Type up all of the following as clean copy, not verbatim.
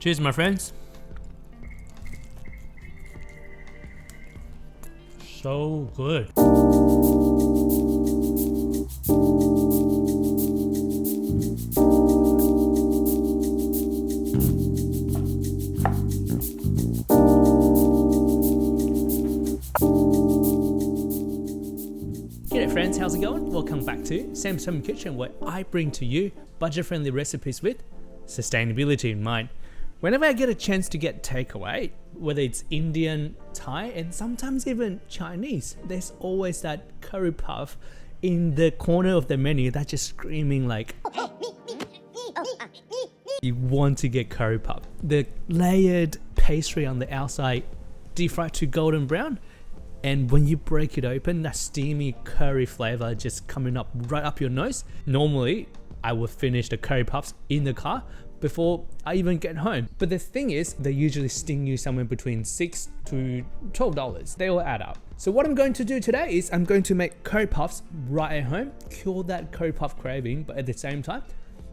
Cheers, my friends. So good. G'day friends, how's it going? Welcome back to Sam's Home Kitchen, where I bring to you budget-friendly recipes with sustainability in mind. Whenever I get a chance to get takeaway, whether it's Indian, Thai, and sometimes even Chinese, there's always that curry puff in the corner of the menu that's just screaming like, you want to get curry puff. The layered pastry on the outside, deep fried to golden brown, and when you break it open, that steamy curry flavor just coming up right up your nose. Normally, I would finish the curry puffs in the car before I even get home. But the thing is, they usually sting you somewhere between $6 to $12. They all add up. So what I'm going to do today is I'm going to make curry puffs right at home, cure that curry puff craving, but at the same time,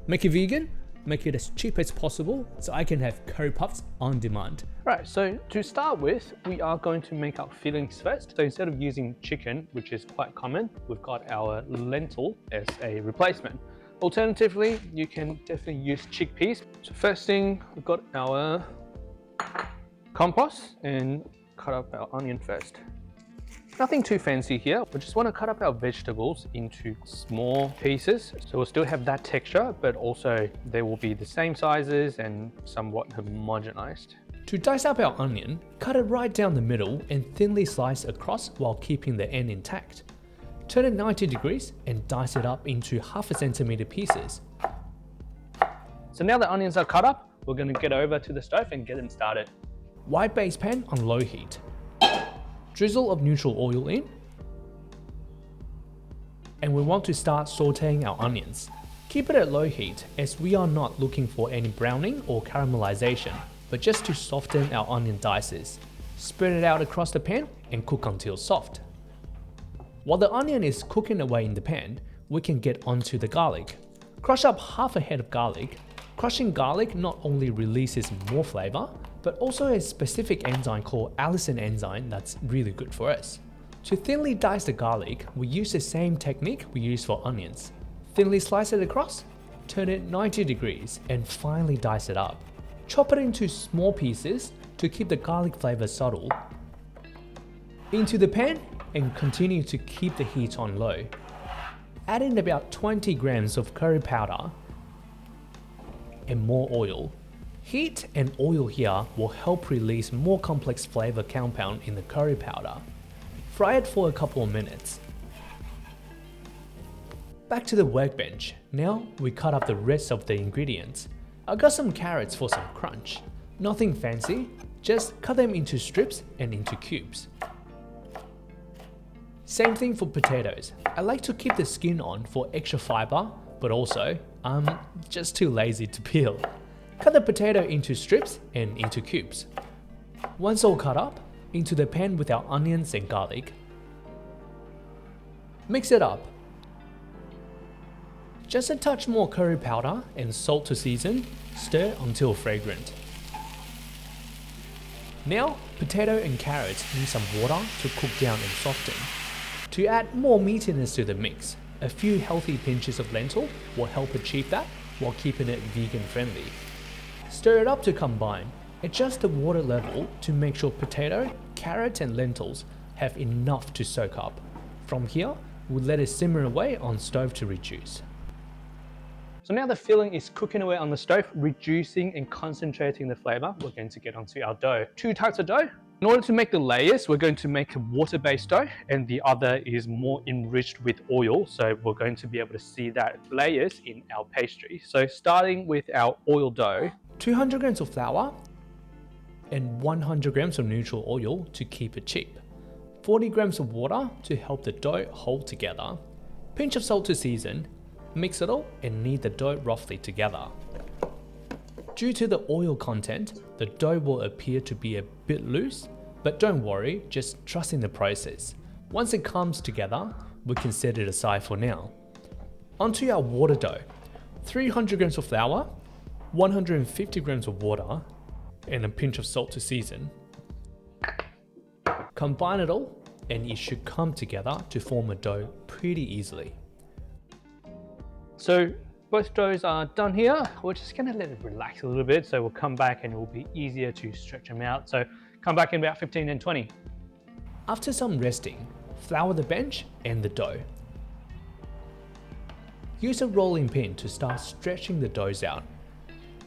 make it vegan, make it as cheap as possible so I can have curry puffs on demand. Right, so to start with, we are going to make our fillings first. So instead of using chicken, which is quite common, we've got our lentil as a replacement. Alternatively, you can definitely use chickpeas. So first thing, we've got our compost and cut up our onion first. Nothing too fancy here. We just want to cut up our vegetables into small pieces. So we'll still have that texture, but also they will be the same sizes and somewhat homogenized. To dice up our onion, cut it right down the middle and thinly slice across while keeping the end intact. Turn it 90 degrees and dice it up into 1/2 centimeter pieces. So now the onions are cut up, we're going to get over to the stove and get them started. Wide base pan on low heat. Drizzle of neutral oil in. And we want to start sautéing our onions. Keep it at low heat as we are not looking for any browning or caramelization, but just to soften our onion dices. Spread it out across the pan and cook until soft. While the onion is cooking away in the pan, we can get onto the garlic. Crush up 1/2 a head of garlic. Crushing garlic not only releases more flavor, but also a specific enzyme called allicin enzyme that's really good for us. To thinly dice the garlic, we use the same technique we use for onions. Thinly slice it across, turn it 90 degrees, and finally dice it up. Chop it into small pieces to keep the garlic flavor subtle. Into the pan, and continue to keep the heat on low. Add in about 20 grams of curry powder and more oil. Heat and oil here will help release more complex flavor compound in the curry powder. Fry it for a couple of minutes. Back to the workbench. Now we cut up the rest of the ingredients. I got some carrots for some crunch. Nothing fancy, just cut them into strips and into cubes. Same thing for potatoes. I like to keep the skin on for extra fiber, but also I'm just too lazy to peel. Cut the potato into strips and into cubes. Once all cut up, into the pan with our onions and garlic. Mix it up. Just a touch more curry powder and salt to season, stir until fragrant. Now, potato and carrots need some water to cook down and soften. To add more meatiness to the mix, a few healthy pinches of lentil will help achieve that while keeping it vegan friendly. Stir it up to combine. Adjust the water level to make sure potato, carrot and lentils have enough to soak up. From here, we'll let it simmer away on stove to reduce. So now the filling is cooking away on the stove, reducing and concentrating the flavor. We're going to get onto our dough. 2 types of dough. In order to make the layers, we're going to make a water-based dough, and the other is more enriched with oil. So we're going to be able to see that layers in our pastry. So starting with our oil dough, 200 grams of flour and 100 grams of neutral oil to keep it cheap. 40 grams of water to help the dough hold together. Pinch of salt to season. Mix it all and knead the dough roughly together. Due to the oil content, the dough will appear to be a bit loose, but don't worry, just trust in the process. Once it comes together, we can set it aside for now. Onto our water dough. 300 grams of flour, 150 grams of water, and a pinch of salt to season. Combine it all and it should come together to form a dough pretty easily. So both doughs are done here. We're just gonna let it relax a little bit, so we'll come back and it will be easier to stretch them out. So come back in about 15 and 20. After some resting, flour the bench and the dough. Use a rolling pin to start stretching the doughs out.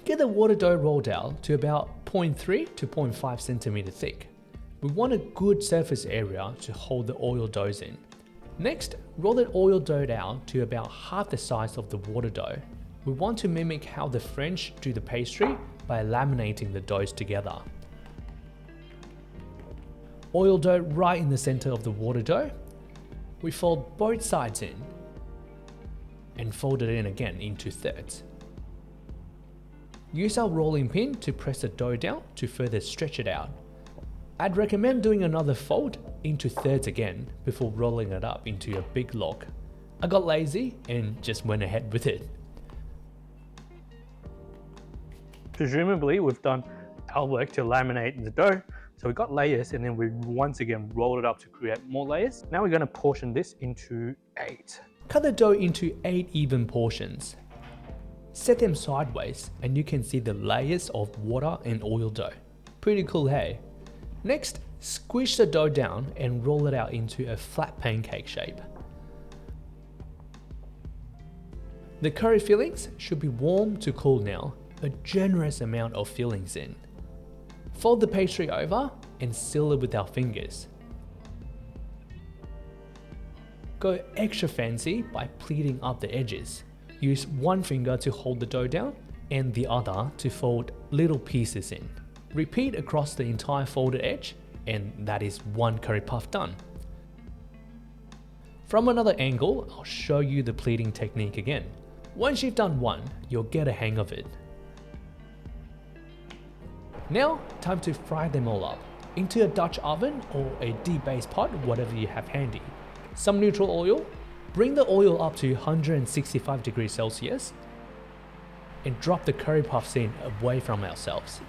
Get the water dough rolled out to about 0.3 to 0.5 centimeter thick. We want a good surface area to hold the oil doughs in. Next, roll the oil dough out to about half the size of the water dough. We want to mimic how the French do the pastry by laminating the doughs together. Oil dough right in the center of the water dough. We fold both sides in and fold it in again into thirds. Use our rolling pin to press the dough down to further stretch it out. I'd recommend doing another fold into thirds again before rolling it up into a big log. I got lazy and just went ahead with it. Presumably we've done our work to laminate the dough, so we got layers and then we once again rolled it up to create more layers. Now we're going to portion this into 8. Cut the dough into 8 even portions. Set them sideways and you can see the layers of water and oil dough. Pretty cool, hey? Next, squish the dough down and roll it out into a flat pancake shape. The curry fillings should be warm to cool now, a generous amount of fillings in. Fold the pastry over and seal it with our fingers. Go extra fancy by pleating up the edges. Use one finger to hold the dough down and the other to fold little pieces in. Repeat across the entire folded edge and that is one curry puff done. From another angle, I'll show you the pleating technique again. Once you've done one, you'll get a hang of it. Now, time to fry them all up into a Dutch oven or a debased pot, whatever you have handy. Some neutral oil. Bring the oil up to 165 degrees Celsius and drop the curry puffs in away from ourselves.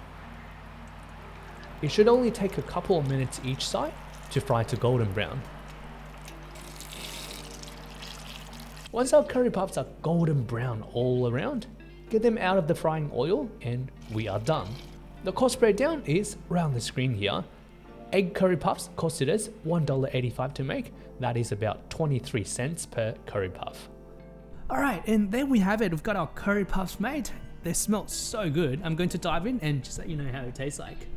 It should only take a couple of minutes each side to fry to golden brown. Once our curry puffs are golden brown all around, get them out of the frying oil and we are done. The cost breakdown is around the screen here. Egg curry puffs costed us $1.85 to make. That is about 23 cents per curry puff. Alright, and there we have it. We've got our curry puffs made. They smell so good. I'm going to dive in and just let you know how it tastes like.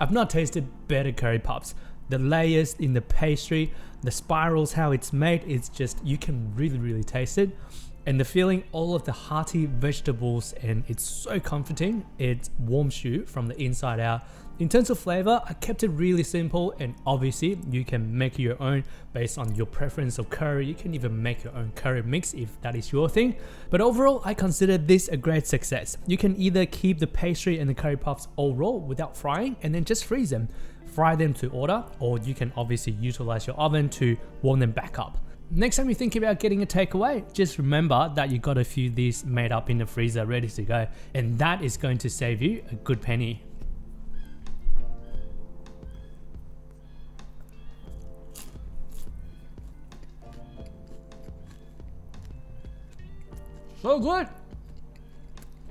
I've not tasted better curry puffs. The layers in the pastry, the spirals, how it's made, it's just, you can really taste it. And the feeling, all of the hearty vegetables, and it's so comforting. It warms you from the inside out. In terms of flavor, I kept it really simple, and obviously you can make your own based on your preference of curry. You can even make your own curry mix if that is your thing. But overall, I consider this a great success. You can either keep the pastry and the curry puffs all raw without frying and then just freeze them. Fry them to order, or you can obviously utilize your oven to warm them back up. Next time you think about getting a takeaway, just remember that you got a few of these made up in the freezer ready to go, and that is going to save you a good penny. So good!